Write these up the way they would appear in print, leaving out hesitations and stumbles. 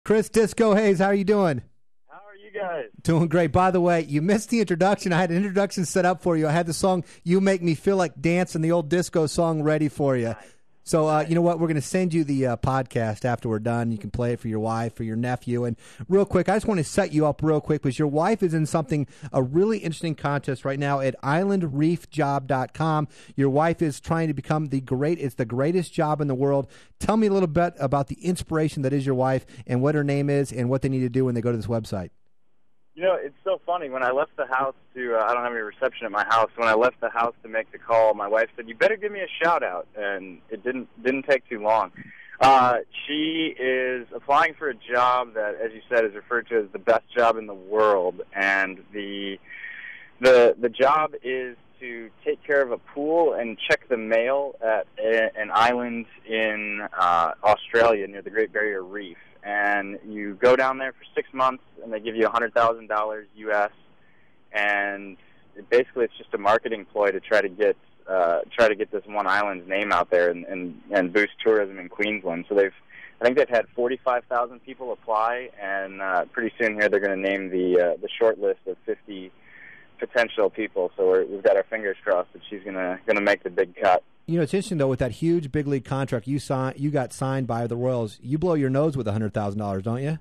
Chris Disco Hayes, how are you doing? How are you guys? Doing great. By the way, you missed the introduction. I had an introduction set up for you. I had the song "You Make Me Feel Like Dancing," the old disco song, ready for you. Nice. So, you know what? We're going to send you the podcast after we're done. You can play it for your wife, for your nephew. And real quick, I just want to set you up real quick because your wife is in a really interesting contest right now at islandreefjob.com. Your wife is trying to become it's the greatest job in the world. Tell me a little bit about the inspiration that is your wife and what her name is and what they need to do when they go to this website. You know, it's so funny. When I left the house I don't have any reception at my house. When I left the house to make the call, my wife said, "You better give me a shout-out." And it didn't take too long. She is applying for a job that, as you said, is referred to as the best job in the world. And the job is to take care of a pool and check the mail at an island in Australia near the Great Barrier Reef. And you go down there for 6 months, and they give you $100,000 U.S. And basically, it's just a marketing ploy to try to get this one island's name out there and boost tourism in Queensland. So I think they've had 45,000 people apply, and pretty soon here they're going to name the short list of 50 potential people. So we've got our fingers crossed that she's going to make the big cut. You know, it's interesting, though, with that huge big league contract you got signed by the Royals, you blow your nose with $100,000, don't you?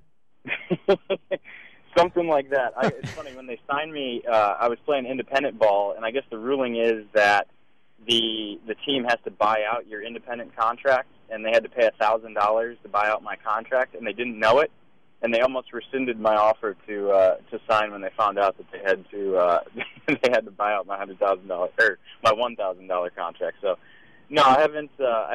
Something like that. It's funny, when they signed me, I was playing independent ball, and I guess the ruling is that the team has to buy out your independent contract, and they had to pay $1,000 to buy out my contract, and they didn't know it, and they almost rescinded my offer to sign when they found out that they had to buy out my $100,000 or my $1,000 contract. So, no, I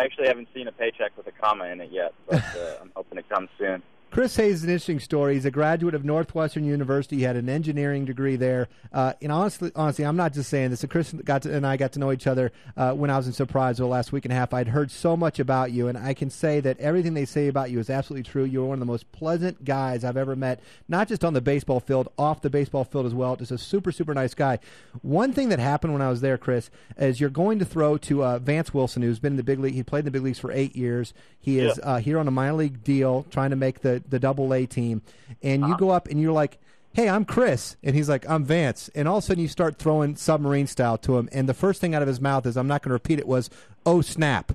actually haven't seen a paycheck with a comma in it yet, but I'm hoping it comes soon. Chris Hayes is an interesting story. He's a graduate of Northwestern University. He had an engineering degree there. And honestly, I'm not just saying this. Chris and I got to know each other when I was in Surprise the last week and a half. I'd heard so much about you, and I can say that everything they say about you is absolutely true. You're one of the most pleasant guys I've ever met, not just on the baseball field, off the baseball field as well. Just a super, super nice guy. One thing that happened when I was there, Chris, is you're going to throw to Vance Wilson, who's been in the big league. He played in the big leagues for 8 years. He is here on a minor league deal trying to make the Double-A team, and you go up and you're like, "Hey, I'm Chris," and he's like, "I'm Vance," and all of a sudden you start throwing submarine style to him, and the first thing out of his mouth is, I'm not going to repeat it, was, "Oh, snap,"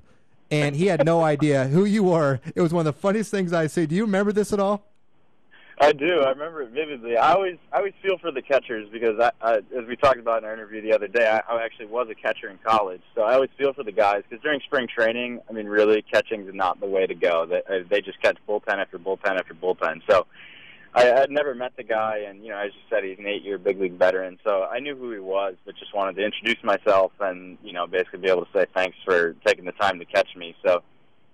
and he had no idea who you were. It was one of the funniest things I say. Do you remember this at all? I do. I remember it vividly. I always feel for the catchers because, as we talked about in our interview the other day, I actually was a catcher in college. So I always feel for the guys because during spring training, I mean, really, catching is not the way to go. They just catch bullpen after bullpen after bullpen. So I'd never met the guy, and, as you said, he's an 8-year big league veteran. So I knew who he was, but just wanted to introduce myself and, basically be able to say thanks for taking the time to catch me. So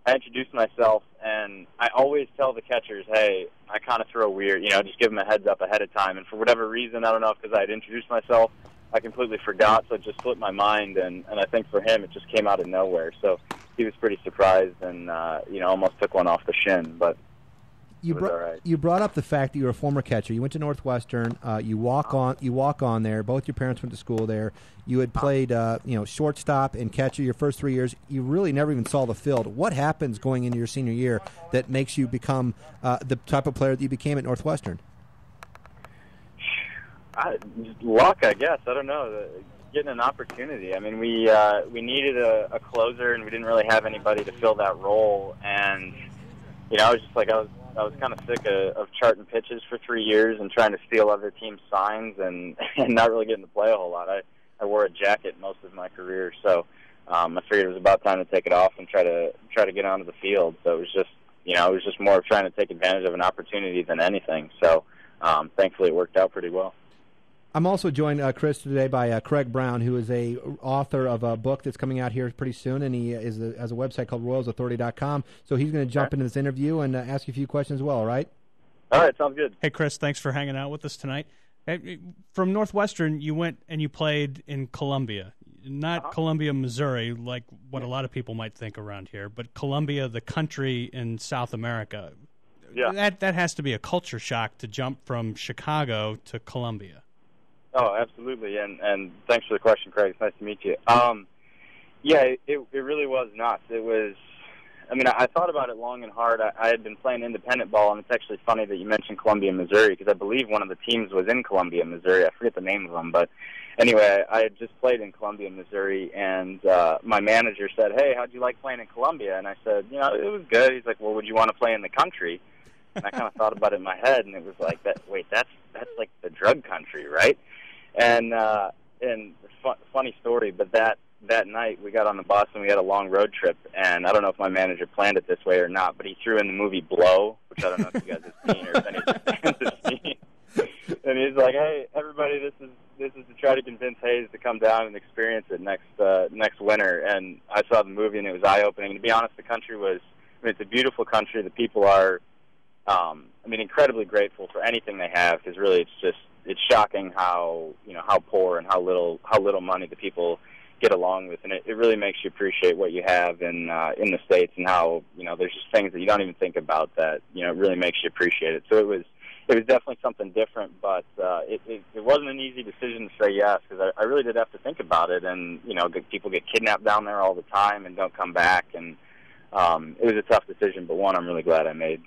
I introduced myself, and I always tell the catchers, hey, I kind of throw weird, just give them a heads up ahead of time. And for whatever reason, I don't know if because I had introduced myself, I completely forgot, so it just slipped my mind. And I think for him, it just came out of nowhere. So he was pretty surprised and, almost took one off the shin. But you brought up the fact that you were a former catcher. You went to Northwestern. You walk on there. Both your parents went to school there. You had played, shortstop and catcher your first 3 years. You really never even saw the field. What happens going into your senior year that makes you become the type of player that you became at Northwestern? Luck, I guess. I don't know. Getting an opportunity. I mean, we needed a closer, and we didn't really have anybody to fill that role. And I was just like I was kind of sick of charting pitches for 3 years and trying to steal other teams' signs and not really getting to play a whole lot. I wore a jacket most of my career, so I figured it was about time to take it off and try to get onto the field. So it was just more of trying to take advantage of an opportunity than anything. So thankfully it worked out pretty well. I'm also joined, Chris, today by Craig Brown, who is a author of a book that's coming out here pretty soon, and he has a website called RoyalsAuthority.com. So he's going to jump into this interview and ask you a few questions as well, all right? All right, sounds good. Hey, Chris, thanks for hanging out with us tonight. From Northwestern, you went and you played in Columbia, not Columbia, Missouri, like what a lot of people might think around here, but Columbia, the country in South America. Yeah. That has to be a culture shock to jump from Chicago to Columbia. Oh, absolutely, and thanks for the question, Craig. It's nice to meet you. Yeah, it really was nuts. It was, I mean, I thought about it long and hard. I had been playing independent ball, and it's actually funny that you mentioned Columbia, Missouri, because I believe one of the teams was in Columbia, Missouri. I forget the name of them, but anyway, I had just played in Columbia, Missouri, and my manager said, "Hey, how'd you like playing in Columbia?" And I said, "You know, it was good." He's like, "Well, would you want to play in the country?" And I kind of thought about it in my head, and it was like, that's like the drug country, right? And funny story, but that night we got on the bus and we had a long road trip, and I don't know if my manager planned it this way or not, but he threw in the movie Blow, which I don't know if you guys have seen or if any of your fans have seen. And he's like, "Hey, everybody, this is to try to convince Hayes to come down and experience it next winter." And I saw the movie, and it was eye-opening. And to be honest, the country was, I mean, it's a beautiful country. The people are, incredibly grateful for anything they have, because really it's shocking how poor and how little money the people get along with, and it really makes you appreciate what you have in the States, and how there's just things that you don't even think about that it really makes you appreciate it. So it was definitely something different, but it wasn't an easy decision to say yes, because I really did have to think about it, and people get kidnapped down there all the time and don't come back, and it was a tough decision, but one I'm really glad I made.